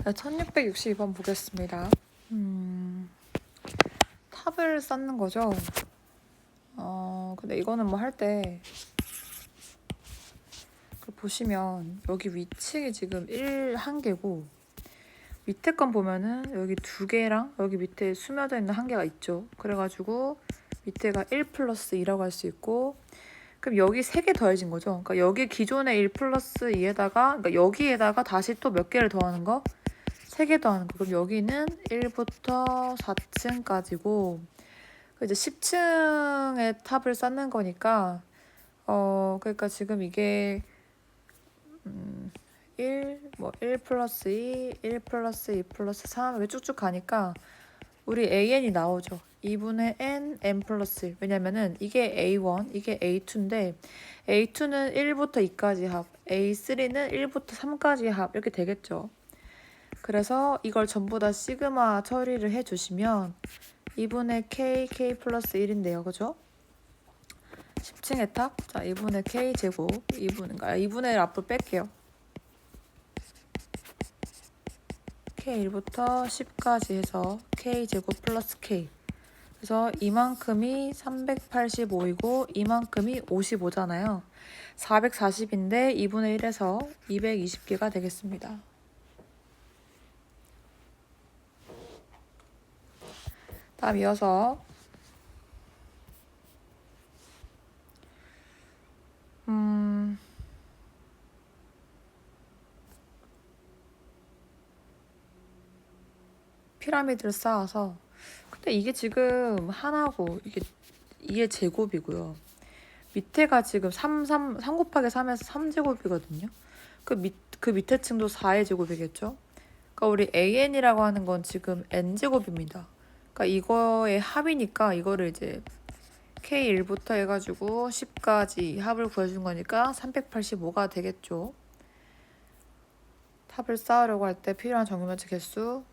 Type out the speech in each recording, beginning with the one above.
1662번 보겠습니다. 탑을 쌓는 거죠. 근데 이거는 뭐 할 때 보시면 여기 위층이 지금 1개고 밑에 건 보면은 여기 2개랑 여기 밑에 스며져 있는 1개가 있죠. 그래가지고 밑에가 1 플러스 2라고 할 수 있고, 그럼 여기 3개 더해진 거죠. 그러니까 여기 기존의 1 플러스 2에다가, 그러니까 여기에다가 다시 또 몇 개를 더하는 거? 3개 더하는 거. 그럼 여기는 1부터 4층까지고, 이제 10층의 탑을 쌓는 거니까, 그러니까 지금 이게 1 플러스 2, 1 플러스 2 플러스 3 이렇게 쭉쭉 가니까 우리 AN이 나오죠. 2분의 n 플러스 1. 왜냐면은 이게 A1, 이게 A2인데 A2는 1부터 2까지 합, A3는 1부터 3까지 합 이렇게 되겠죠. 그래서 이걸 전부 다 시그마 처리를 해주시면 2분의 K 플러스 1인데요. 그죠? 10층의 탑. 자, 2분의 K 제곱. 2분의 앞으로 뺄게요. K1부터 10까지 해서 K 제곱 플러스 K. 그래서 이만큼이 385이고 이만큼이 55잖아요. 440인데 2분의 1에서 220개가 되겠습니다. 다음 이어서 피라미드를 쌓아서, 근데 이게 지금 하나고 이게 제곱이고요. 밑에가 지금 3 곱하기 3에서 3제곱이거든요. 그 밑에 층도 4의 제곱이겠죠. 그러니까 우리 AN이라고 하는 건 지금 N제곱입니다. 그러니까 이거의 합이니까 이거를 이제 K1부터 해가지고 10까지 합을 구해준 거니까 385가 되겠죠. 탑을 쌓으려고 할 때 필요한 정유면체 개수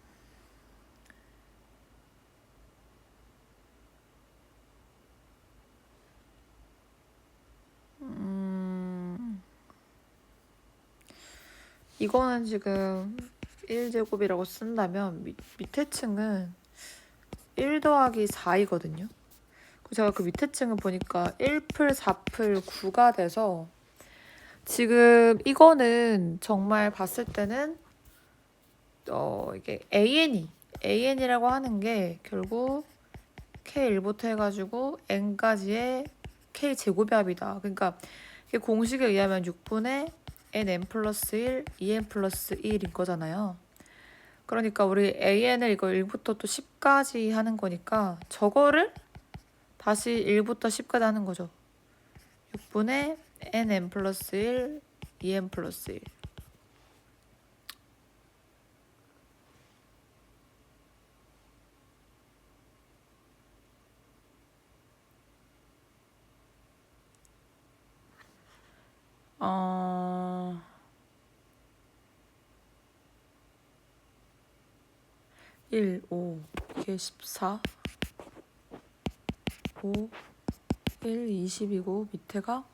이거는 지금 1제곱이라고 쓴다면 밑에 층은 1 더하기 4이거든요. 제가 그 밑에 층을 보니까 1풀 4풀 9가 돼서 지금 이거는 정말 봤을 때는 이게 AN이라고 하는 게 결국 K1부터 해가지고 N까지의 K 제곱의 합이다. 그러니까 이게 공식에 의하면 6분의 NN 플러스 1, 2N 플러스 1인 거잖아요. 그러니까 우리 AN을 이거 1부터 또 10까지 하는 거니까 저거를 다시 1부터 10까지 하는 거죠. 6분의 NN 플러스 1, 2N 플러스 1. 어... 1, 5, 이게 14, 5, 1, 20이고 밑에가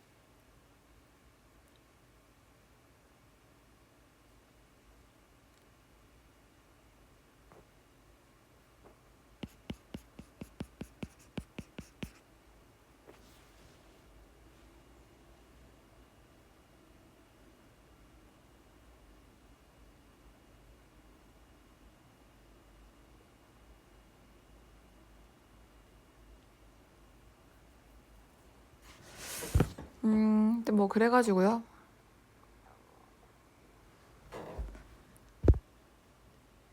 근데 뭐 그래가지고요.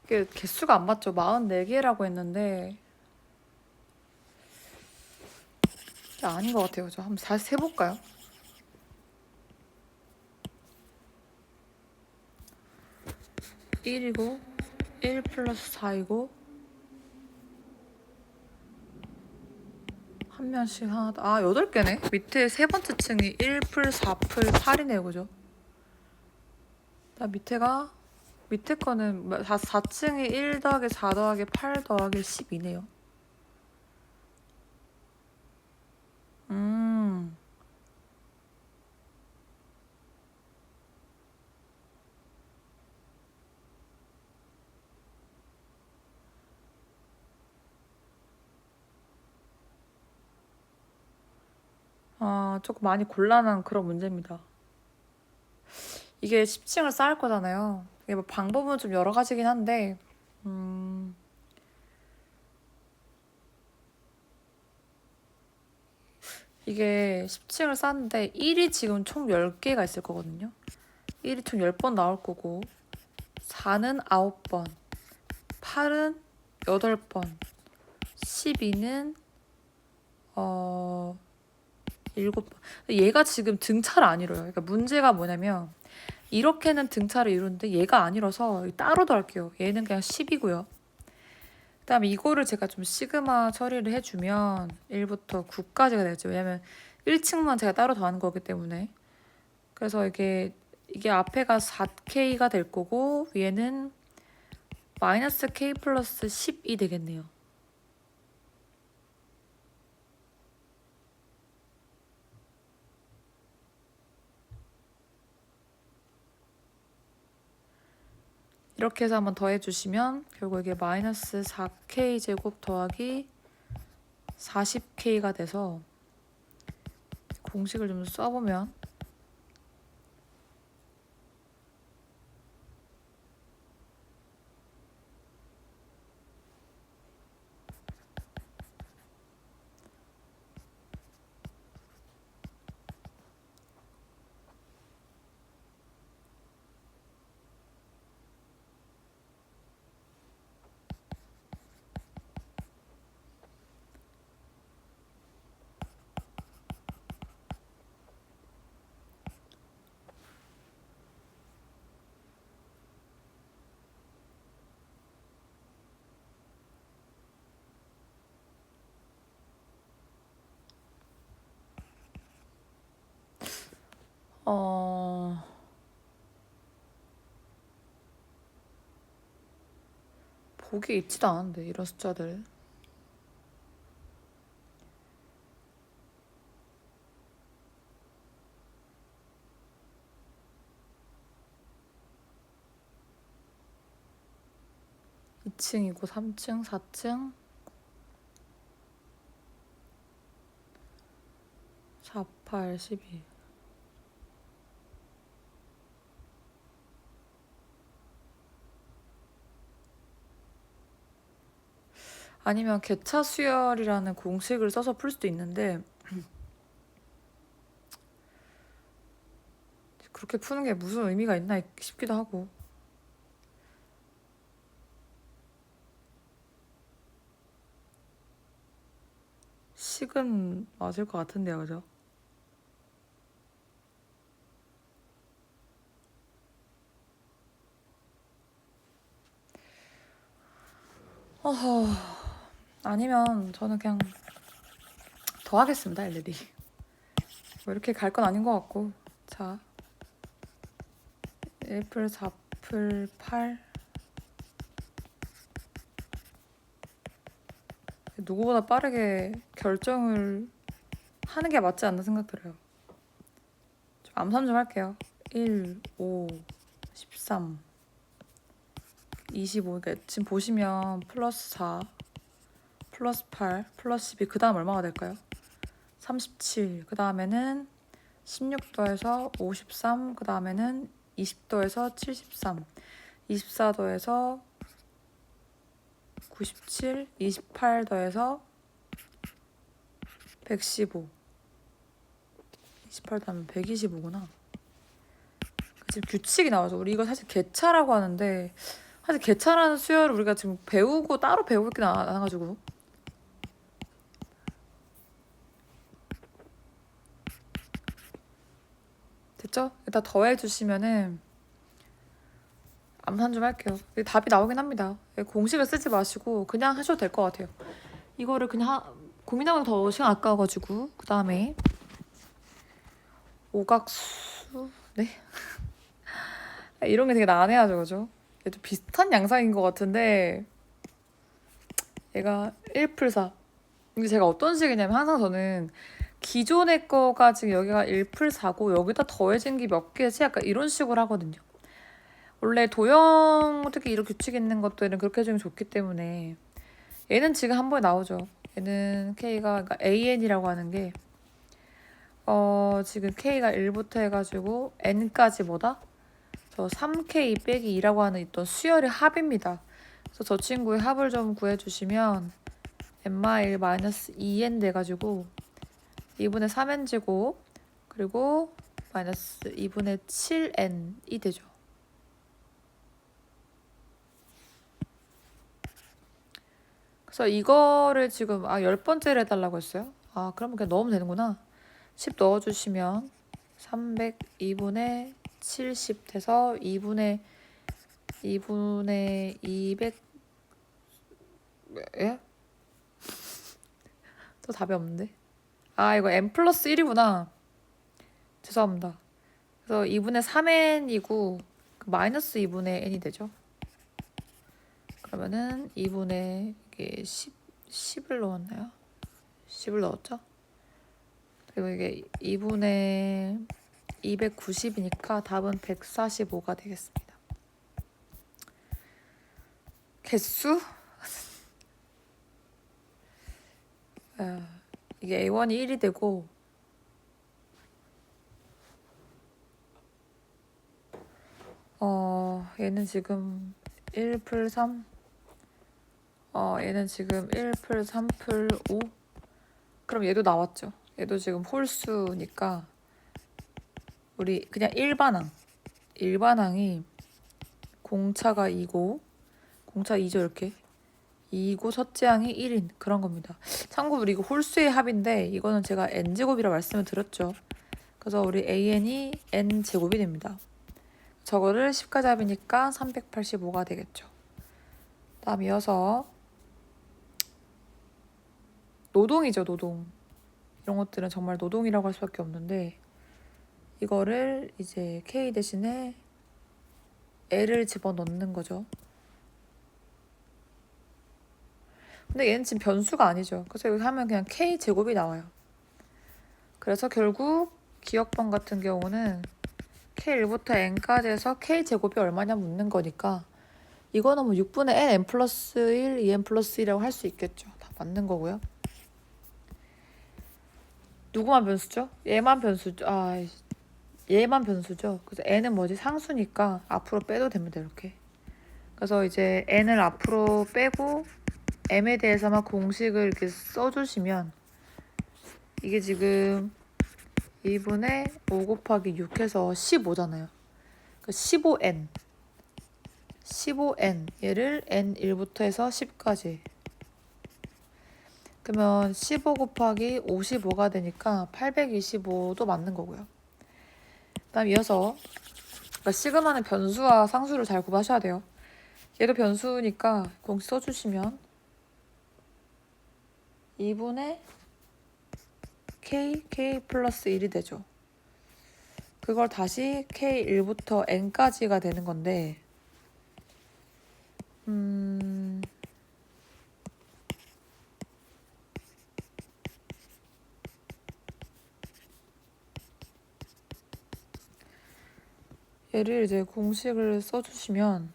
이게 개수가 안 맞죠. 44개라고 했는데 이게 아닌 것 같아요. 저 한번 다시 세볼까요? (1이고) 1 플러스 4이고 한 명씩 하나 8개네. 밑에 세 번째 층이 1풀 4풀 8이네요. 그죠? 나 밑에 거는 4층이 1 더하기 4 더하기 8 더하기 10이네요. 조금 많이 곤란한 그런 문제입니다. 이게 10층을 쌓을 거잖아요. 이게 뭐 방법은 좀 여러 가지긴 한데, 이게 10층을 쌓는데 1이 지금 총 10개가 있을 거거든요. 1이 총 10번 나올 거고, 4는 9번, 8은 8번, 12는 7번. 얘가 지금 등차를 안 이뤄요. 그러니까 문제가 뭐냐면 이렇게는 등차를 이루는데 얘가 안 이뤄서 따로 더할게요. 얘는 그냥 10이고요. 그 다음에 이거를 제가 좀 시그마 처리를 해주면 1부터 9까지가 되겠죠. 왜냐면 1층만 제가 따로 더하는 거기 때문에. 그래서 이게 앞에가 4K가 될 거고 위에는 마이너스 K 플러스 10이 되겠네요. 이렇게 해서 한번 더해주시면 결국 이게 마이너스 4K 제곱 더하기 40K가 돼서 공식을 좀 써보면 보기에 있지도 않은데 이런 숫자들. (2층이고) (3층) (4층) 4, 8, 12. 아니면 개차 수열이라는 공식을 써서 풀 수도 있는데 그렇게 푸는 게 무슨 의미가 있나 싶기도 하고. 식은 맞을 것 같은데요, 그죠? 아니면 저는 그냥 더 하겠습니다, 일일이. 뭐 이렇게 갈 건 아닌 것 같고. 자, 1풀 4풀 8. 누구보다 빠르게 결정을 하는 게 맞지 않나 생각 들어요. 좀 암산 좀 할게요. 1, 5, 13, 25. 그러니까 지금 보시면 플러스 4, 플러스 8, 플러스 12. 그 다음 얼마가 될까요? 37. 그 다음에는 16도에서 53. 그 다음에는 20도에서 73. 24도에서 97. 28도에서 115. 28도 하면 125구나. 지금 규칙이 나와서 우리 이거 사실 개차라고 하는데 사실 개차라는 수열을 우리가 지금 배우고 따로 배우고 있긴 않아가지고. 됐죠? 일단 더해주시면은 암산 좀 할게요. 답이 나오긴 합니다. 공식을 쓰지 마시고 그냥 하셔도 될 것 같아요. 이거를 그냥 고민하면 더 시간 아까워가지고. 그 다음에 오각수. 네? 이런 게 되게 난해하죠, 그죠? 좀 비슷한 양상인 것 같은데 얘가 1풀4. 근데 제가 어떤 식이냐면 항상 저는 기존의 거가 지금 여기가 1풀4고 여기다 더해진 게 몇 개지? 약간 이런 식으로 하거든요. 원래 도형 특히 이런 규칙 있는 것들은 그렇게 해주면 좋기 때문에 얘는 지금 한 번에 나오죠. 얘는 K가 그러니까 AN이라고 하는 게 지금 k가 1부터 해가지고 n까지 뭐다? 저 3k 빼기 2라고 하는 있던 수열의 합입니다. 그래서 저 친구의 합을 좀 구해주시면 n-1 마이너스 2n 돼가지고 2분의 3n 제곱 그리고 마이너스 2분의 7n이 되죠. 그래서 이거를 지금 10번째를 해달라고 했어요. 그러면 그냥 넣으면 되는구나. 10 넣어주시면 302분의 70 돼서 2분의 200 예? 또 답이 없는데? 이거 n 플러스 1이구나. 죄송합니다. 그래서 2분의 3n이고 마이너스 2분의 n이 되죠. 그러면은 2분의 이게 10을 넣었나요? 10을 넣었죠? 그리고 이게 2분의 290이니까 답은 145가 되겠습니다. 개수? 이게 A1이 1이 되고 얘는 지금 1풀 3 얘는 지금 1풀 3풀 5 그럼 얘도 나왔죠. 얘도 지금 홀수니까 우리 그냥 일반항이 공차가 2고 공차 2죠 이렇게 2고 첫째항이 1인 그런 겁니다. 참고로 이거 홀수의 합인데 이거는 제가 n제곱이라 말씀을 드렸죠. 그래서 우리 an이 n제곱이 됩니다. 저거를 10까지 합이니까 385가 되겠죠. 다음 이어서 노동이죠. 노동. 이런 것들은 정말 노동이라고 할 수밖에 없는데 이거를 이제 k 대신에 l을 집어넣는 거죠. 근데 얘는 지금 변수가 아니죠. 그래서 여기 하면 그냥 k제곱이 나와요. 그래서 결국 기억번 같은 경우는 k1부터 n까지 해서 k제곱이 얼마냐 묻는 거니까 이거는 뭐 6분의 n 플러스 1, 2n 플러스 1이라고 할 수 있겠죠. 다 맞는 거고요. 누구만 변수죠? 얘만 변수죠. 얘만 변수죠. 그래서 n은 뭐지? 상수니까 앞으로 빼도 됩니다. 이렇게. 그래서 이제 n을 앞으로 빼고 m에 대해서만 공식을 이렇게 써주시면 이게 지금 2분의 5 곱하기 6 해서 15잖아요. 15n 얘를 n1부터 해서 10까지 그러면 15 곱하기 55가 되니까 825도 맞는 거고요. 다음 이어서 시그마는 변수와 상수를 잘 구분하셔야 돼요. 얘도 변수니까 공식 써주시면 2분의 k 플러스 1이 되죠. 그걸 다시 k1부터 n까지가 되는 건데 얘를 이제 공식을 써주시면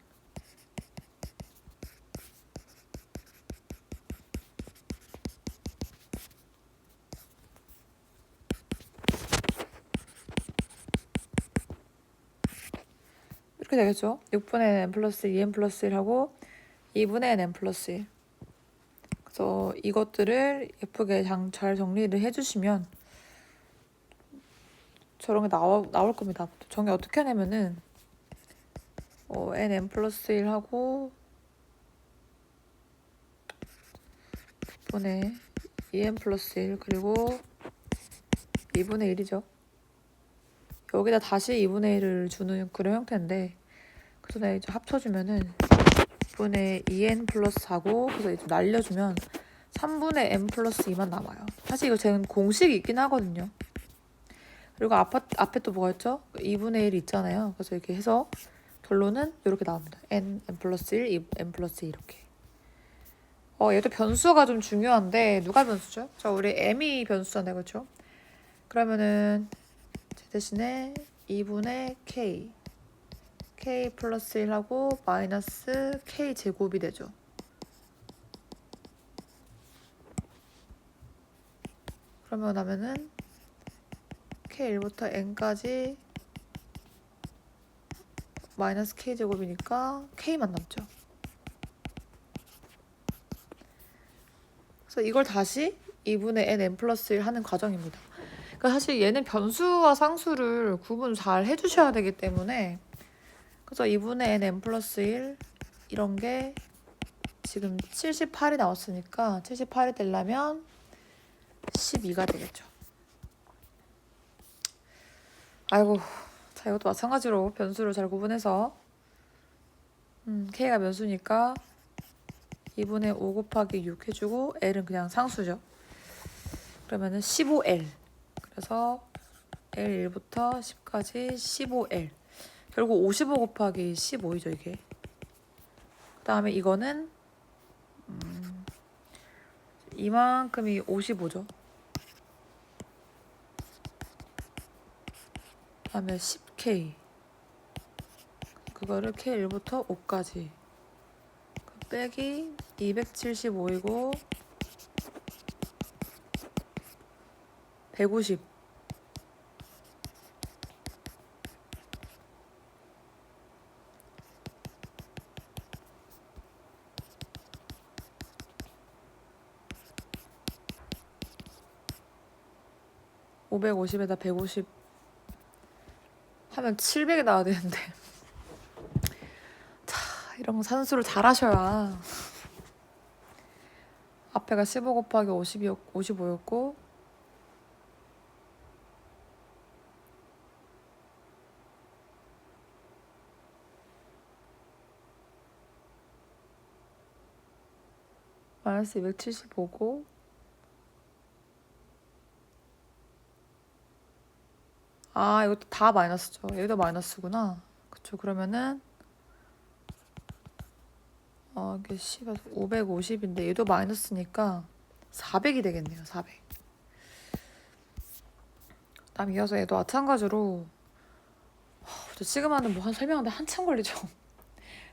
이렇게 되겠죠. 6분의 n 플러스 2n 플러스 1하고 2분의 n 플러스 1 그래서 이것들을 예쁘게 잘 정리를 해주시면 저런 게 나올 겁니다. 정리 어떻게 하냐면은 n 플러스 1하고 6분의 2n 플러스 1 그리고 2분의 1이죠. 여기다 다시 2분의 1을 주는 그런 형태인데 그래서 내가 이제 합쳐주면은 6분의 2n 플러스 4고 그래서 이제 날려주면 3분의 n 플러스 2만 남아요. 사실 이거 제가 공식이 있긴 하거든요. 그리고 앞에 또 뭐가 있죠? 2분의 1이 있잖아요. 그래서 이렇게 해서 결론은 이렇게 나옵니다. n 플러스 1, n 플러스 2 이렇게. 얘도 변수가 좀 중요한데 누가 변수죠? 우리 m이 변수잖아요. 그렇죠? 그러면은 제 대신에 2분의 k 플러스 1하고 마이너스 k 제곱이 되죠. 그러면 하면은 k1부터 n까지 마이너스 k제곱이니까 k만 남죠. 그래서 이걸 다시 2분의 n 플러스 1 하는 과정입니다. 그러니까 사실 얘는 변수와 상수를 구분 잘 해주셔야 되기 때문에, 그래서 2분의 n 플러스 1 이런 게 지금 78이 나왔으니까 78이 되려면 12가 되겠죠. 아이고, 자, 이것도 마찬가지로 변수를 잘 구분해서 k가 변수니까 2분의 5 곱하기 6 해주고 l은 그냥 상수죠. 그러면은 15l. 그래서 L1부터 10까지 15L. 결국 55 곱하기 15이죠, 이게. 그 다음에 이거는 이만큼이 55죠. 그 다음에 10K. 그거를 K1부터 5까지. 빼기 275이고 150. (550에다) 150 하면 700이 나와야 되는데 자, 이런 거 산수를 잘 하셔야. 앞에가 15 곱하기 55였고 마이너스 275고 아, 이것도 다 마이너스죠. 여기도 마이너스구나. 그쵸. 그러면은 이게 10에서 550인데 얘도 마이너스니까 400이 되겠네요. 400. 그다음 이어서 얘도 마찬가지로 지금 하는 뭐 한 설명하는데 한참 걸리죠.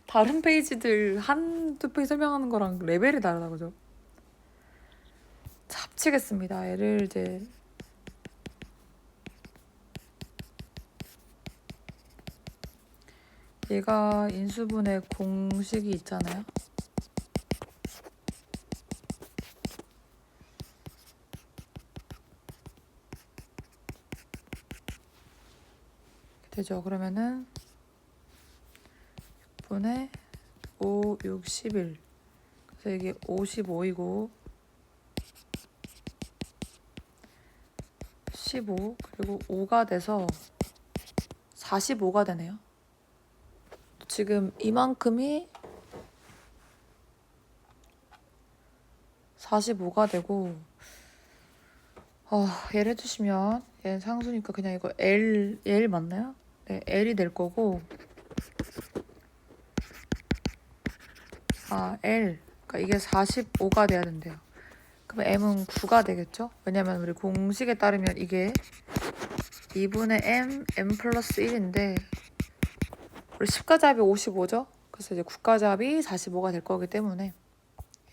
다른 페이지들 한두 페이지 설명하는 거랑 레벨이 다르다, 그죠? 자, 합치겠습니다. 얘를 이제 얘가 인수분해 공식이 있잖아요. 되죠. 그러면은 6분의 5, 6, 11. 그래서 이게 55이고 15 그리고 5가 돼서 45가 되네요. 지금 이만큼이 45가 되고 얘를 해주시면 얘는 상수니까 그냥 이거 L 맞나요? 네, L이 될 거고 L 그러니까 이게 45가 돼야 된대요. 그럼 M은 9가 되겠죠? 왜냐면 우리 공식에 따르면 이게 2분의 M 플러스 1인데 우리 10가지 합이 55죠? 그래서 이제 9가지 합이 45가 될 거기 때문에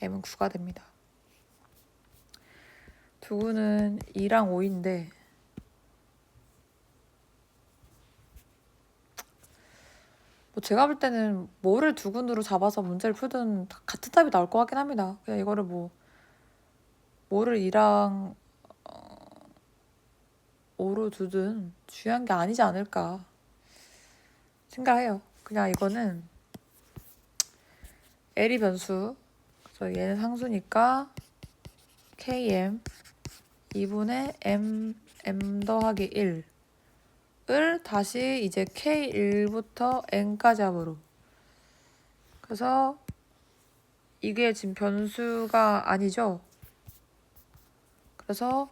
M은 9가 됩니다. 두구는 2랑 5인데 뭐 제가 볼 때는 뭐를 두근으로 잡아서 문제를 풀든 같은 답이 나올 것 같긴 합니다. 그냥 이거를 뭐를 2랑 5로 두든 중요한 게 아니지 않을까 생각해요. 그냥 이거는 L이 변수, 그래서 얘는 상수니까 KM 2분의 M 더하기 1을 다시 이제 K1부터 N까지 합으로. 그래서 이게 지금 변수가 아니죠. 그래서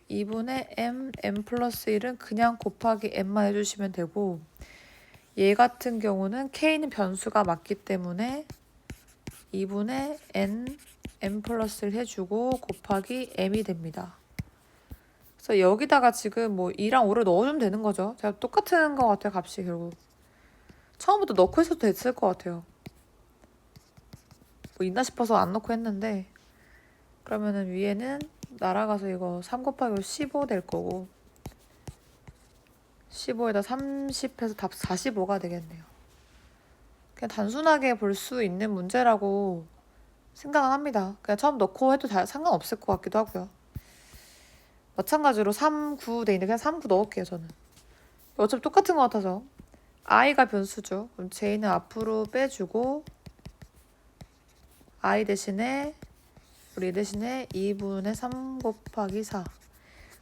2분의 M 플러스 1은 그냥 곱하기 M만 해주시면 되고 얘 같은 경우는 K는 변수가 맞기 때문에 2분의 M 플러스를 해주고 곱하기 M이 됩니다. 그래서 여기다가 지금 뭐 2랑 5를 넣어주면 되는 거죠. 제가 똑같은 것 같아요, 값이 결국. 처음부터 넣고 했어도 됐을 것 같아요. 뭐 있나 싶어서 안 넣고 했는데 그러면은 위에는 날아가서 이거 3 곱하기 15 될 거고 15에다 30 해서 답 45가 되겠네요. 그냥 단순하게 볼 수 있는 문제라고 생각은 합니다. 그냥 처음 넣고 해도 상관없을 것 같기도 하고요. 마찬가지로 3, 9 돼 있는데 그냥 3, 9 넣을게요, 저는. 어차피 똑같은 것 같아서. i가 변수죠. 그럼 j는 앞으로 빼주고 i 대신에 우리 대신에 2분의 3 곱하기 4.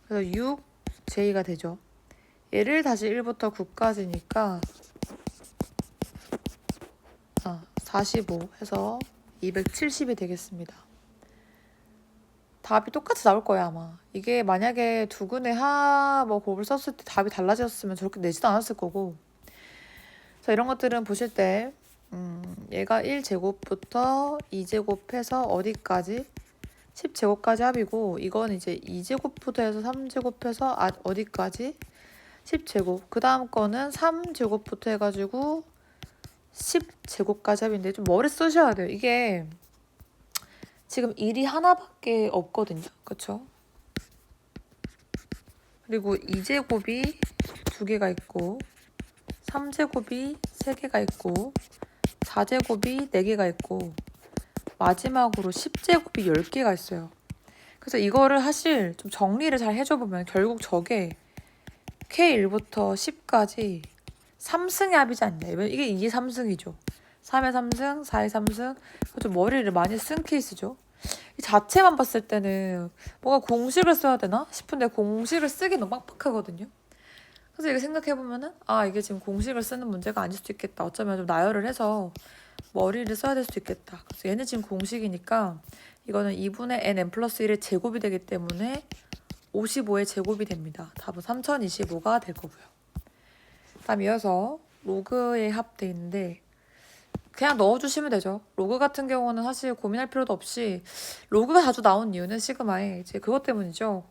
그래서 6j가 되죠. 얘를 다시 1부터 9까지니까 45 해서 270이 되겠습니다. 답이 똑같이 나올 거예요, 아마. 이게 만약에 두근의 뭐 곱을 썼을 때 답이 달라졌으면 저렇게 내지도 않았을 거고. 자, 이런 것들은 보실 때 얘가 1제곱부터 2제곱 해서 어디까지? 10제곱까지 합이고, 이건 이제 2제곱부터 해서 3제곱 해서 어디까지? 10제곱. 그 다음 거는 3제곱부터 해가지고 10제곱까지 합인데 좀 머리 쓰셔야 돼요. 이게 지금 1이 하나밖에 없거든요. 그쵸? 그리고 2제곱이 2개가 있고 3제곱이 3개가 있고 4제곱이 4개가 있고 마지막으로 10제곱이 10개가 있어요. 그래서 이거를 사실 좀 정리를 잘 해줘보면 결국 저게 K1부터 10까지 3승의 합이지 않냐. 이게 3승이죠. 3의 3승, 4의 3승. 좀 머리를 많이 쓴 케이스죠. 이 자체만 봤을 때는 뭔가 공식을 써야 되나 싶은데 공식을 쓰기 너무 빡빡하거든요. 그래서 이거 생각해보면은 이게 지금 공식을 쓰는 문제가 아닐 수도 있겠다. 어쩌면 좀 나열을 해서 머리를 써야 될 수도 있겠다. 그래서 얘는 지금 공식이니까 이거는 2분의 n 플러스 1의 제곱이 되기 때문에 55의 제곱이 됩니다. 답은 3025가 될 거고요. 다음 이어서 로그의 합 돼 있는데 그냥 넣어주시면 되죠. 로그 같은 경우는 사실 고민할 필요도 없이 로그가 자주 나온 이유는 시그마에 이제 그것 때문이죠.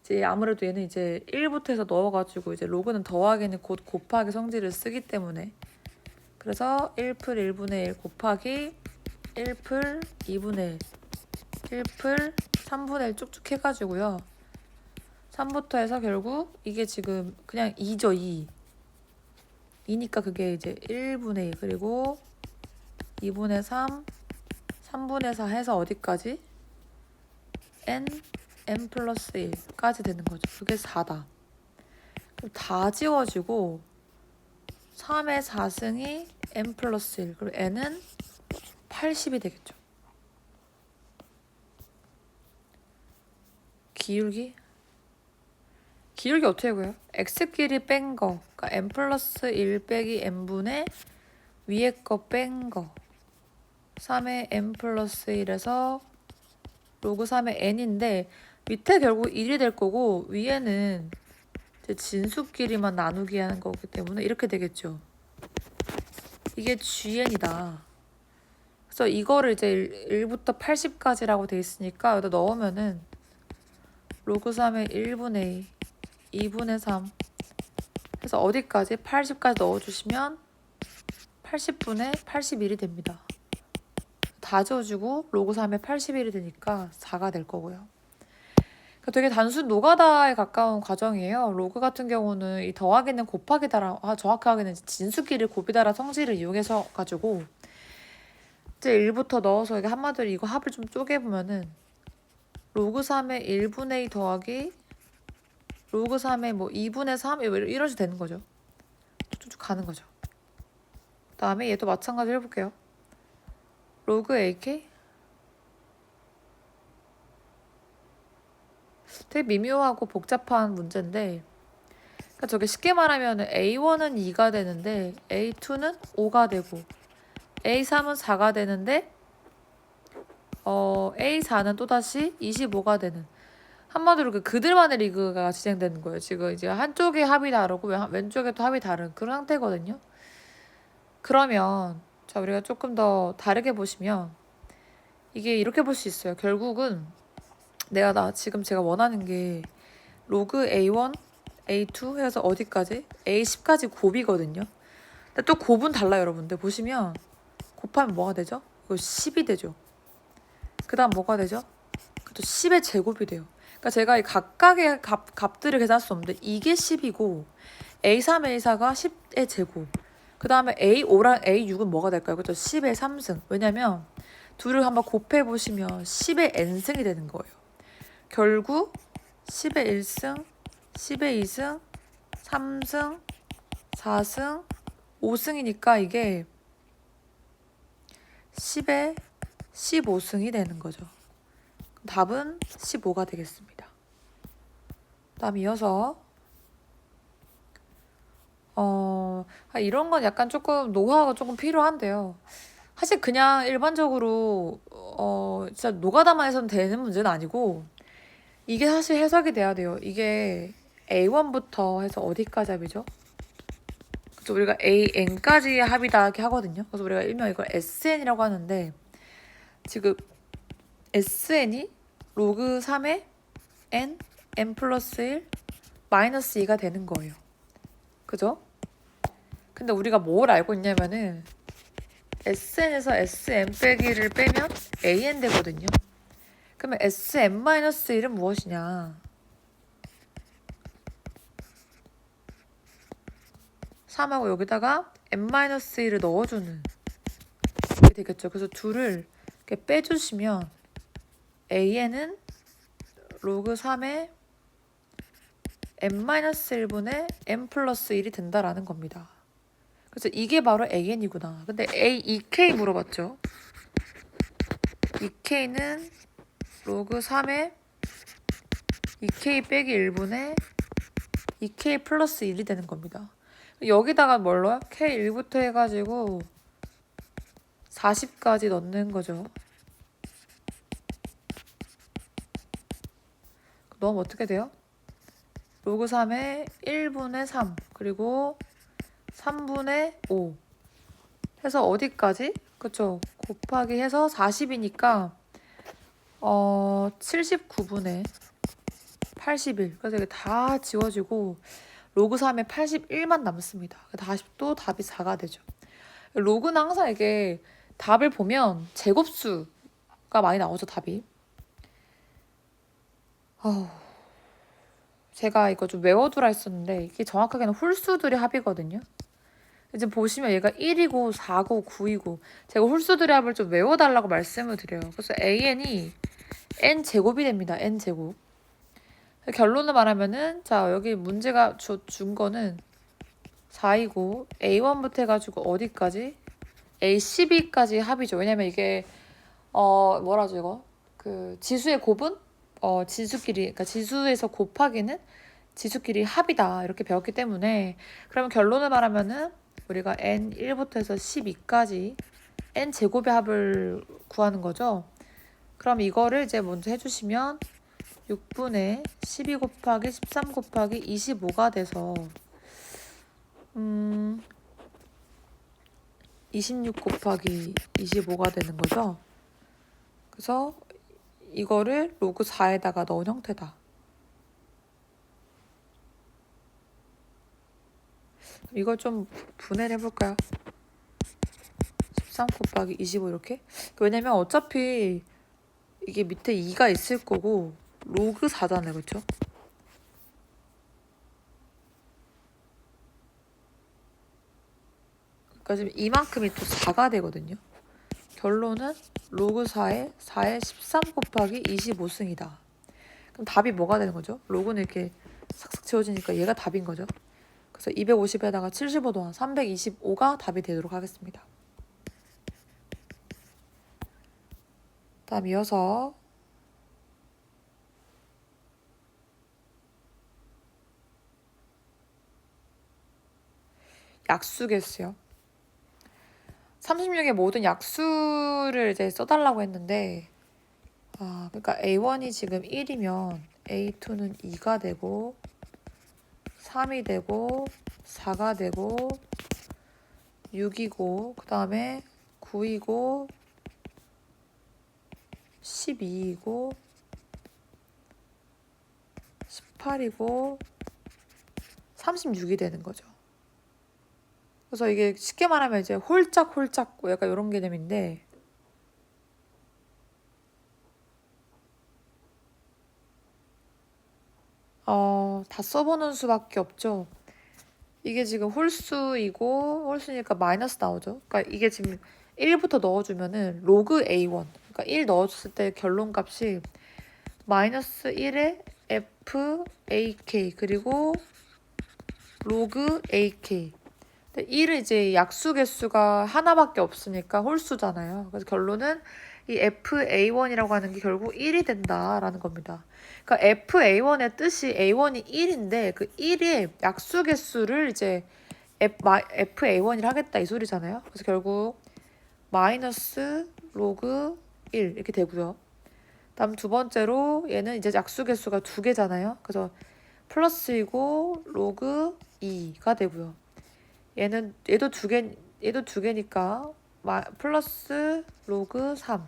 이제 아무래도 얘는 이제 1부터 해서 넣어가지고 이제 로그는 더하기는 곧 곱하기 성질을 쓰기 때문에 그래서 1풀 1분의 1 곱하기 1풀 2분의 1 1풀 3분의 1 쭉쭉 해가지고요. 3부터 해서 결국 이게 지금 그냥 2죠. 2니까 그게 이제 1분의 2 그리고 2분의 3 3분의 4 해서 어디까지? n 플러스 1까지 되는 거죠. 그게 4다. 그럼 다 지워지고 3의 4승이 n 플러스 1 그리고 n은 80이 되겠죠. 기울기 어떻게 구해요? x끼리 뺀 거, 그러니까 n 플러스 1 빼기 n분의 위에 거 뺀 거 3의 n 플러스 1에서 로그 3의 n인데 밑에 결국 1이 될 거고 위에는 이제 진수끼리만 나누기 하는 거기 때문에 이렇게 되겠죠. 이게 gn이다. 그래서 이거를 이제 1부터 80까지라고 돼 있으니까 여기다 넣으면은 로그 3의 1분의 2, 2분의 3 해서 어디까지? 80까지 넣어주시면 80분의 81이 됩니다. 다 지워주고 로그 3의 81이 되니까 4가 될 거고요. 그러니까 되게 단순 노가다에 가까운 과정이에요. 로그 같은 경우는 이 더하기는 곱하기다라 정확하게는 진수끼리 곱이다라 성질을 이용해서 가지고 이제 1부터 넣어서 이게 한마디로 이거 합을 좀 쪼개보면은 로그 3의 1분의 2 더하기 로그 3의 뭐 2분의 3 이런 식으로 되는 거죠. 쭉쭉 가는 거죠. 그 다음에 얘도 마찬가지로 해볼게요. 로그 AK 되게 미묘하고 복잡한 문제인데 그러니까 저게 쉽게 말하면 A1은 2가 되는데 A2는 5가 되고 A3은 4가 되는데 A4는 또다시 25가 되는 한마디로 그들만의 리그가 진행되는 거예요. 지금 이제 한쪽의 합이 다르고 왼쪽에 또 합이 다른 그런 상태거든요. 그러면 자 우리가 조금 더 다르게 보시면 이게 이렇게 볼 수 있어요. 결국은 지금 제가 원하는 게 로그 A1, A2 해서 어디까지? A10까지 곱이거든요. 근데 또 곱은 달라요, 여러분들. 보시면 곱하면 뭐가 되죠? 이거 10이 되죠. 그 다음 뭐가 되죠? 또 10의 제곱이 돼요. 그러니까 제가 이 각각의 값들을 계산할 수 없는데 이게 10이고 A3, A4가 10의 제곱. 그 다음에 A5랑 A6은 뭐가 될까요? 그죠? 10의 3승. 왜냐면 둘을 한번 곱해보시면 10의 n승이 되는 거예요. 결국 10의 1승, 10의 2승, 3승, 4승, 5승이니까 이게 10의 15승이 되는 거죠. 답은 15가 되겠습니다. 다음 이어서 이런 건 약간 조금 노하우가 조금 필요한데요. 사실 그냥 일반적으로 진짜 노가다만 해서는 되는 문제는 아니고 이게 사실 해석이 돼야 돼요. 이게 A1부터 해서 어디까지 합이죠? 그쵸, 우리가 AN까지의 합이다 이렇게 하거든요. 그래서 우리가 일명 이걸 SN이라고 하는데 지금 SN이 로그 3의 N 플러스 1 마이너스 2가 되는 거예요. 그죠? 근데 우리가 뭘 알고 있냐면은 SN에서 SM 빼기를 빼면 AN 되거든요. 그러면 SM-1은 무엇이냐? 3하고 여기다가 n-1을 넣어주는 게 되겠죠. 그래서 둘을 이렇게 빼주시면 AN은 로그 3의 n-1분의 n 플러스 1이 된다라는 겁니다. 그래서 이게 바로 AN이구나. 근데 EK 물어봤죠. EK는 로그 3의 EK 빼기 1분의 EK 플러스 1이 되는 겁니다. 여기다가 뭘로요? K1부터 해가지고 40까지 넣는 거죠. 넣으면 어떻게 돼요? 로그 3의 1분의 3 그리고 3분의 5 해서 어디까지? 그쵸? 곱하기 해서 40이니까 79분의 81 그래서 이게 다 지워지고 로그 3의 81만 남습니다. 다시 또 답이 4가 되죠. 로그는 항상 이게 답을 보면 제곱수가 많이 나오죠, 답이. 제가 이거 좀 외워두라 했었는데 이게 정확하게는 홀수들의 합이거든요. 이제 보시면 얘가 1이고 4고 9이고 제가 홀수들의 합을 좀 외워달라고 말씀을 드려요. 그래서 AN이 n제곱이 됩니다. n제곱. 결론을 말하면은 자 여기 문제가 준 거는 4이고 A1부터 해가지고 어디까지? A12까지 합이죠. 왜냐면 이게 뭐라죠 이거? 그 지수의 곱은 지수끼리 그러니까 지수에서 곱하기는 지수끼리 합이다 이렇게 배웠기 때문에 그러면 결론을 말하면은 우리가 n1부터 해서 12까지 n제곱의 합을 구하는 거죠. 그럼 이거를 이제 먼저 해주시면 6분의 12 곱하기 13 곱하기 25가 돼서 26 곱하기 25가 되는 거죠. 그래서 이거를 로그 4에다가 넣은 형태다. 이걸 좀 분해를 해볼까요? 13 곱하기 25 이렇게? 왜냐면 어차피 이게 밑에 2가 있을 거고 로그 4잖아요. 그쵸? 그러니까 지금 이만큼이 또 4가 되거든요. 결론은 로그 4의 13 곱하기 25승이다. 그럼 답이 뭐가 되는 거죠? 로그는 이렇게 싹싹 지워지니까 얘가 답인 거죠. 그래서 250에다가 75 더한 325가 답이 되도록 하겠습니다. 다음 이어서 약수겠어요. 36의 모든 약수를 이제 써달라고 했는데 그러니까 A1이 지금 1이면 A2는 2가 되고 3이 되고 4가 되고 6이고 그 다음에 9이고 12이고 18이고 36이 되는 거죠. 그래서 이게 쉽게 말하면 이제 홀짝홀짝 약간 이런 개념인데 다 써보는 수밖에 없죠. 이게 지금 홀수이고 홀수니까 마이너스 나오죠. 그러니까 이게 지금 1부터 넣어주면은 로그 A1 그러니까 1 넣어줬을 때 결론값이 마이너스 1에 F AK 그리고 로그 AK. 근데 1은 이제 약수 개수가 하나밖에 없으니까 홀수잖아요. 그래서 결론은 이 FA1이라고 하는 게 결국 1이 된다라는 겁니다. 그러니까 FA1의 뜻이 A1이 1인데 그 1의 약수 개수를 이제 FA1이라 하겠다 이 소리잖아요. 그래서 결국 마이너스 로그 1 이렇게 되고요. 다음 두 번째로 얘는 이제 약수 개수가 두 개잖아요. 그래서 플러스이고 로그 2가 되고요. 얘도 두 개니까 플러스 로그 3.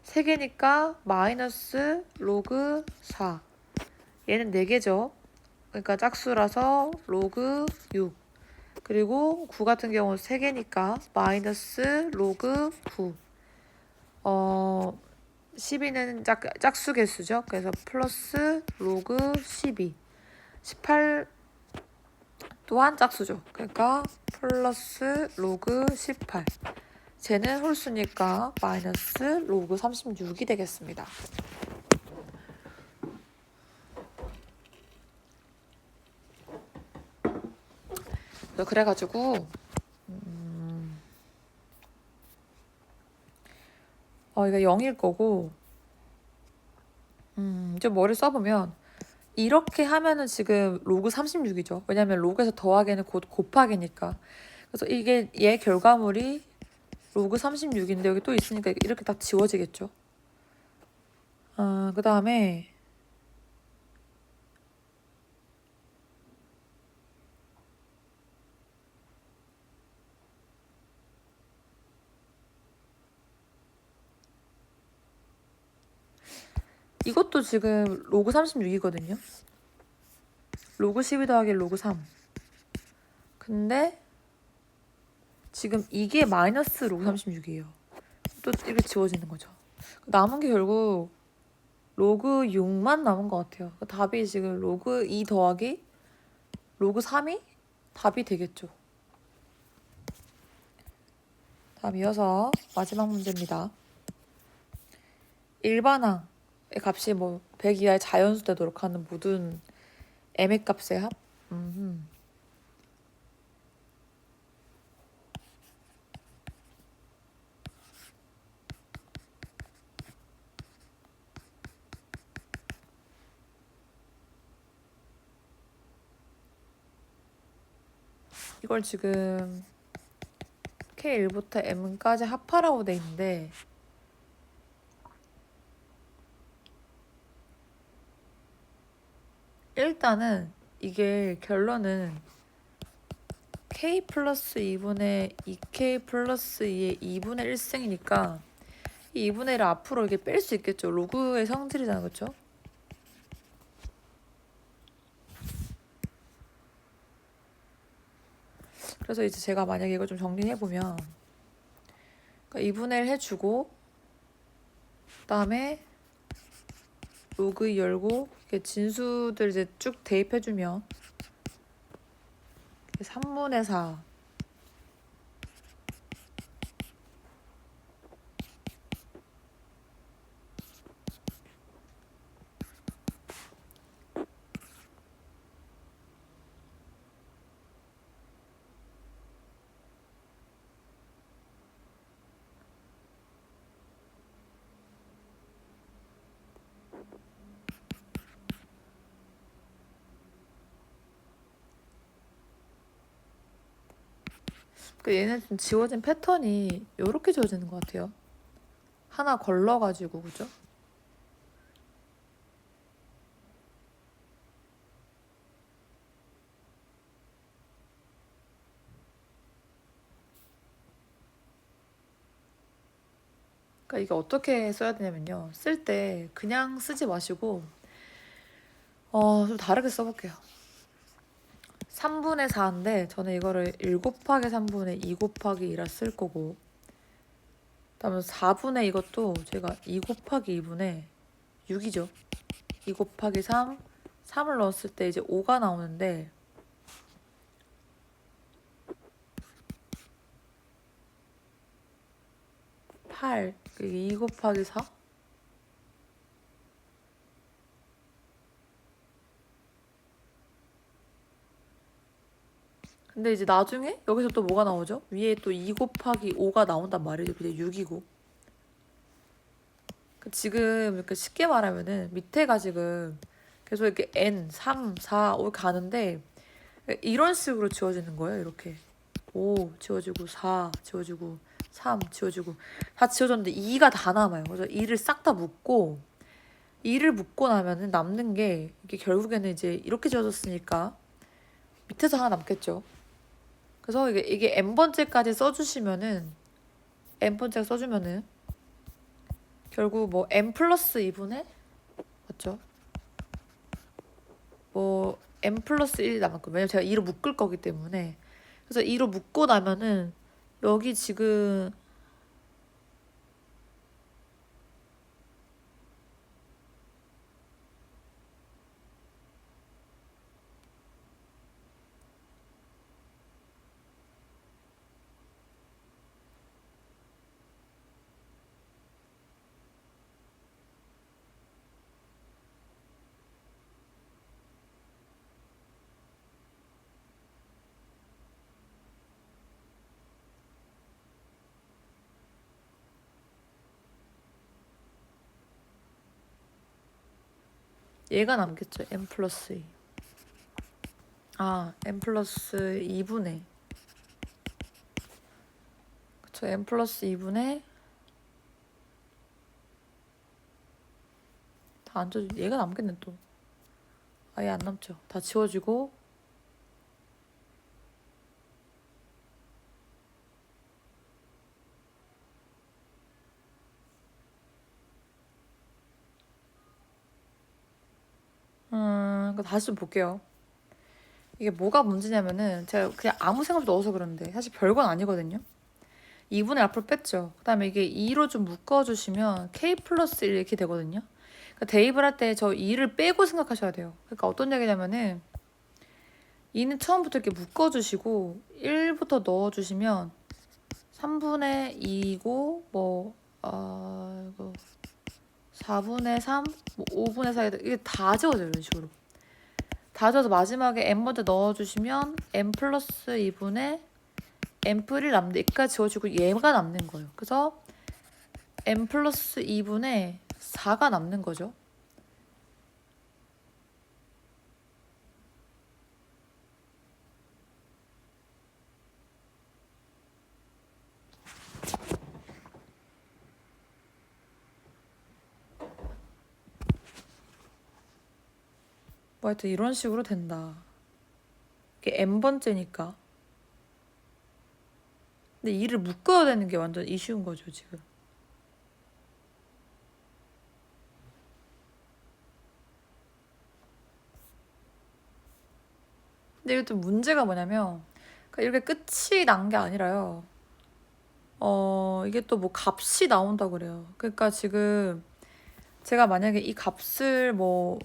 세 개니까 마이너스 로그 4. 얘는 네 개죠. 그러니까 짝수라서 로그 6. 그리고 9 같은 경우는 세 개니까 마이너스 로그 9. 12는 짝수 개수죠. 그래서 플러스 로그 12. 18 또한 짝수죠. 그러니까 플러스 로그 18. 쟤는 홀수니까 마이너스 로그 36이 되겠습니다. 그래가지고 이거 0일 거고 좀 머리 써보면 이렇게 하면은 지금 로그 36이죠. 왜냐면 로그에서 더하기는 곧 곱하기니까. 그래서 이게 얘 결과물이 로그 36인데 여기 또 있으니까 이렇게 딱 지워지겠죠. 그 다음에 이것도 지금 로그 36이거든요. 로그 12 더하기 로그 3. 근데 지금 이게 마이너스 로그 36이에요. 또 이렇게 지워지는 거죠. 남은 게 결국 로그 6만 남은 것 같아요. 답이 지금 로그 2 더하기 로그 3이 답이 되겠죠. 다음 이어서 마지막 문제입니다. 일반항의 값이 100 이하의 자연수 되도록 하는 모든 m의 값의 합? 이걸 지금 K1부터 M까지 합하라고 돼 있는데 일단은 이게 결론은 K 플러스 2분의 2K 플러스 2의 2분의 1승이니까 이 2분의 1을 앞으로 이렇게 뺄 수 있겠죠. 로그의 성질이잖아요. 그렇죠? 그래서 이제 제가 만약에 이걸 좀 정리해보면 그러니까 2분의 1 해주고 그다음에 로그 열고 이렇게 진수들 이제 쭉 대입해주면 3분의 4 얘는 좀 지워진 패턴이 이렇게 지워지는 것 같아요. 하나 걸러가지고 그죠? 그러니까 이게 어떻게 써야 되냐면요. 쓸 때 그냥 쓰지 마시고 좀 다르게 써볼게요. 3분의 4인데 저는 이거를 1 곱하기 3분의 2 곱하기 2라 쓸 거고 그다음에 4분의 이것도 제가 2 곱하기 2분의 6이죠. 2 곱하기 3, 3을 넣었을 때 이제 5가 나오는데 8 2 곱하기 4? 근데 이제 나중에 여기서 또 뭐가 나오죠? 위에 또 2 곱하기 5가 나온단 말이죠. 근데 6이고. 지금 이렇게 쉽게 말하면은 밑에가 지금 계속 이렇게 n, 3, 4, 5 가는데 이런 식으로 지워지는 거예요. 이렇게 5 지워지고 4 지워지고 3 지워지고 다 지워졌는데 2가 다 남아요. 그래서 2를 싹 다 묶고 2를 묶고 나면은 남는 게 이게 결국에는 이제 이렇게 지워졌으니까 밑에서 하나 남겠죠. 그래서 이게 n번째까지 써주시면은 n번째 써주면은 결국 뭐 n 플러스 2분의 맞죠? 뭐 n 플러스 1이 남았고 왜냐면 제가 2로 묶을 거기 때문에 그래서 2로 묶고 나면은 여기 지금 얘가 남겠죠. n 플러스 2. n 플러스 2분의 그쵸. n 플러스 2분의 다 안 져져. 얘가 남겠네 또. 아예 안 남죠. 다 지워지고 다시 좀 볼게요. 이게 뭐가 문제냐면은 제가 그냥 아무 생각 없이 넣어서 그러는데 사실 별건 아니거든요. 2분의 앞으로 뺐죠. 그 다음에 이게 2로 좀 묶어주시면 k 플러스 1 이렇게 되거든요. 그러니까 대입을 할 때 저 2를 빼고 생각하셔야 돼요. 그러니까 어떤 얘기냐면은 2는 처음부터 이렇게 묶어주시고 1부터 넣어주시면 3분의 2고 이거 4분의 3, 뭐 5분의 4 이게 다 지워져요. 이런 식으로. 다 지워서 마지막에 n 먼저 넣어주시면 n 플러스 2분의 n 플1 남는데 여기까지 지워지고 얘가 남는 거예요. 그래서 n 플러스 2분의 4가 남는 거죠. 뭐 하여튼 이런 식으로 된다. 이게 n번째니까. 근데 이를 묶어야 되는 게 완전 이슈인 거죠, 지금. 근데 이게 또 문제가 뭐냐면 이렇게 끝이 난 게 아니라요. 이게 또 뭐 값이 나온다고 그래요. 그러니까 지금 제가 만약에 이 값을 뭐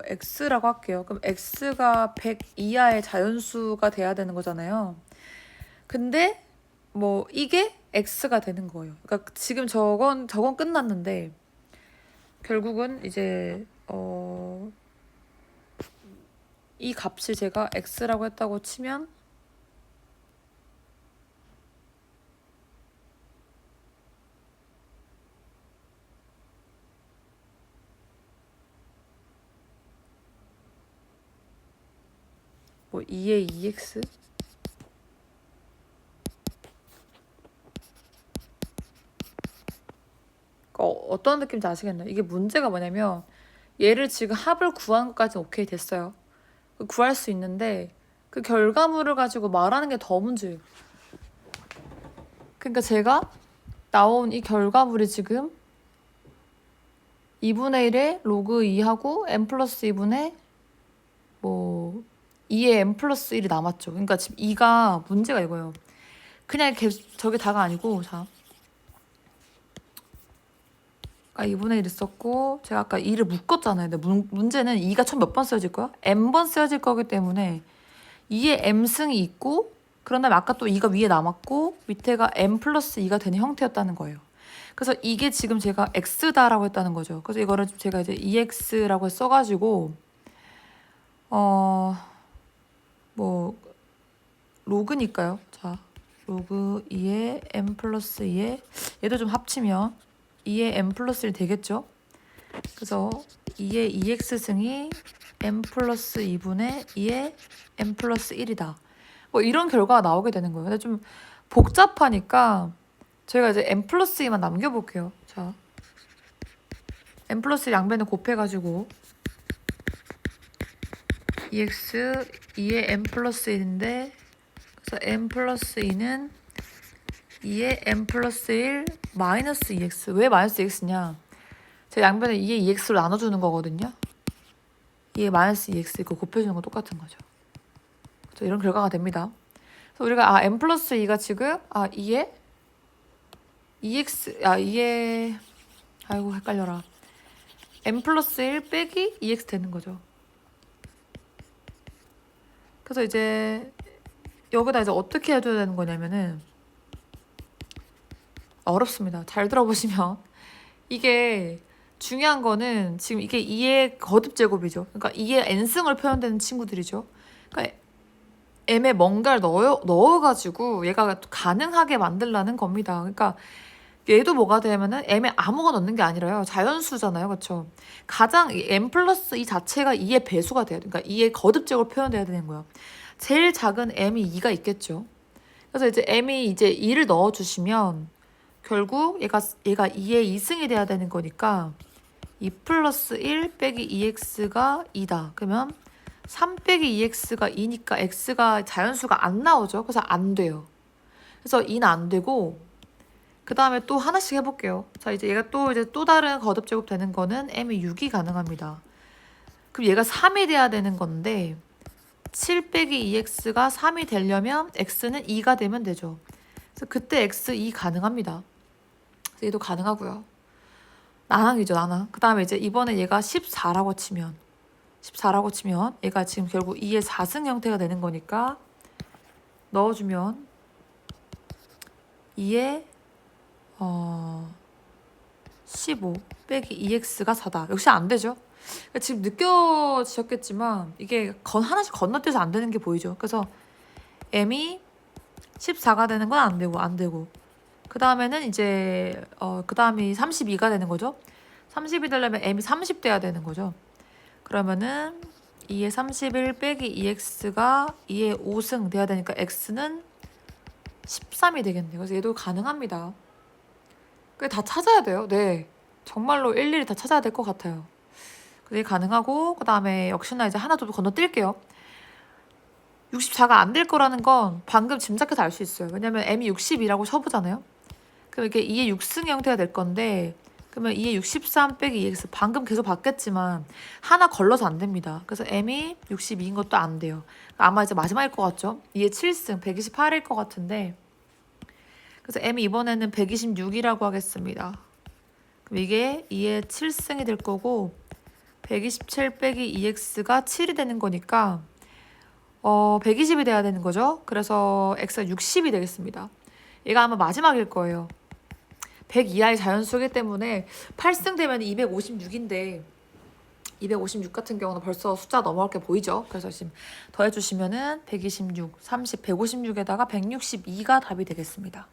x라고 할게요. 그럼 x가 100 이하의 자연수가 돼야 되는 거잖아요. 근데 뭐 이게 x가 되는 거예요. 그러니까 지금 저건 끝났는데 결국은 이제 이 값을 제가 x라고 했다고 치면 뭐 2의 2x 어떤 느낌인지 아시겠나요? 이게 문제가 뭐냐면 얘를 지금 합을 구한 것까지 오케이 됐어요. 구할 수 있는데 그 결과물을 가지고 말하는 게 더 문제예요. 그러니까 제가 나온 이 결과물이 지금 2분의 1에 로그 2하고 n 플러스 2분의 뭐 2에 n 플러스 1이 남았죠. 그러니까 지금 2가 문제가 이거예요. 그냥 이렇게 저게 다가 아니고 자 아까 2분의 1 있었고 제가 아까 2를 묶었잖아요. 근데 문제는 2가 총 몇 번 쓰여질 거야? n번 쓰여질 거기 때문에 2에 m승이 있고 그런 다음에 아까 또 2가 위에 남았고 밑에가 n 플러스 2가 되는 형태였다는 거예요. 그래서 이게 지금 제가 x다라고 했다는 거죠. 그래서 이거를 제가 이제 ex라고 써가지고 뭐 로그니까요. 자, 로그 2의 m 플러스 2의 얘도 좀 합치면 2의 m 플러스 1 되겠죠. 그래서 2의 2x승이 m 플러스 2분의 2의 m 플러스 1이다. 뭐 이런 결과가 나오게 되는 거예요. 근데 좀 복잡하니까 저희가 이제 m 플러스 2만 남겨볼게요. 자, m 플러스 1 양변을 곱해가지고 2x 2의 m 플러스 1인데 그래서 m 플러스 2는 2의 m 플러스 1 마이너스 2x. 왜 마이너스 2x냐? 제가 양변을 2의 2x로 나눠주는 거거든요. 2의 마이너스 2x 이거 곱해주는 거 똑같은 거죠. 그래서 이런 결과가 됩니다. 그래서 우리가 m 플러스 2가 지금 2의 2x 2의 아이고 헷갈려라. m 플러스 1 빼기 2x 되는 거죠. 그래서 이제 여기다 이제 어떻게 해줘야 되는 거냐면은 어렵습니다. 잘 들어보시면 이게 중요한 거는 지금 이게 2의 거듭 제곱이죠. 그러니까 2의 n승을 표현되는 친구들이죠. 그러니까 m에 뭔가를 넣어가지고 얘가 가능하게 만들라는 겁니다. 그러니까 얘도 뭐가 되면은 m에 아무거나 넣는 게 아니라요. 자연수잖아요. 그렇죠? 가장 m 플러스 2 자체가 2의 배수가 돼야 돼요. 그러니까 2의 거듭 제곱을 표현돼야 되는 거예요. 제일 작은 m이 2가 있겠죠. 그래서 이제 m이 이제 2를 넣어주시면 결국 얘가 2의 2승이 돼야 되는 거니까 2 플러스 1 빼기 2x가 2다. 그러면 3 빼기 2x가 2니까 x가 자연수가 안 나오죠. 그래서 안 돼요. 그래서 2는 안 되고 그 다음에 또 하나씩 해볼게요. 자, 이제 얘가 또 다른 거듭 제곱 되는 거는 m이 6이 가능합니다. 그럼 얘가 3이 돼야 되는 건데 7 빼기 2x가 3이 되려면 x는 2가 되면 되죠. 그래서 그때 x 2 가능합니다. 그래서 얘도 가능하고요. 난항이죠, 난항. 그 다음에 이제 이번에 얘가 14라고 치면 얘가 지금 결국 2의 4승 형태가 되는 거니까 넣어주면 2의 15 빼기 2x가 4다. 역시 안 되죠. 그러니까 지금 느껴지셨겠지만 이게 하나씩 건너뛰어서 안 되는 게 보이죠. 그래서 m이 14가 되는 건 안 되고 그 다음에는 이제 그 다음이 32가 되는 거죠. 30이 되려면 m이 30 돼야 되는 거죠. 그러면은 2의 31 빼기 2x가 2의 5승 돼야 되니까 x는 13이 되겠네요. 그래서 얘도 가능합니다. 그게 다 찾아야 돼요. 네, 정말로 일일이 다 찾아야 될 것 같아요. 그게 가능하고 그 다음에 역시나 이제 하나 더 건너뛸게요. 64가 안 될 거라는 건 방금 짐작해서 알 수 있어요. 왜냐면 m이 60이라고 쳐보잖아요. 그럼 이게 2의 6승의 형태가 될 건데 그러면 2의 63 빼기 2x 방금 계속 봤겠지만 하나 걸러서 안 됩니다. 그래서 m이 62인 것도 안 돼요. 아마 이제 마지막일 것 같죠? 2의 7승 128일 것 같은데 그래서 m이 이번에는 126이라고 하겠습니다. 그럼 이게 2의 7승이 될 거고 127 빼기 2x가 7이 되는 거니까 120이 돼야 되는 거죠. 그래서 x가 60이 되겠습니다. 얘가 아마 마지막일 거예요. 100 이하의 자연수이기 때문에 8승 되면 256인데 256 같은 경우는 벌써 숫자 넘어갈 게 보이죠. 그래서 지금 더해주시면은 126, 30, 156에다가 162가 답이 되겠습니다.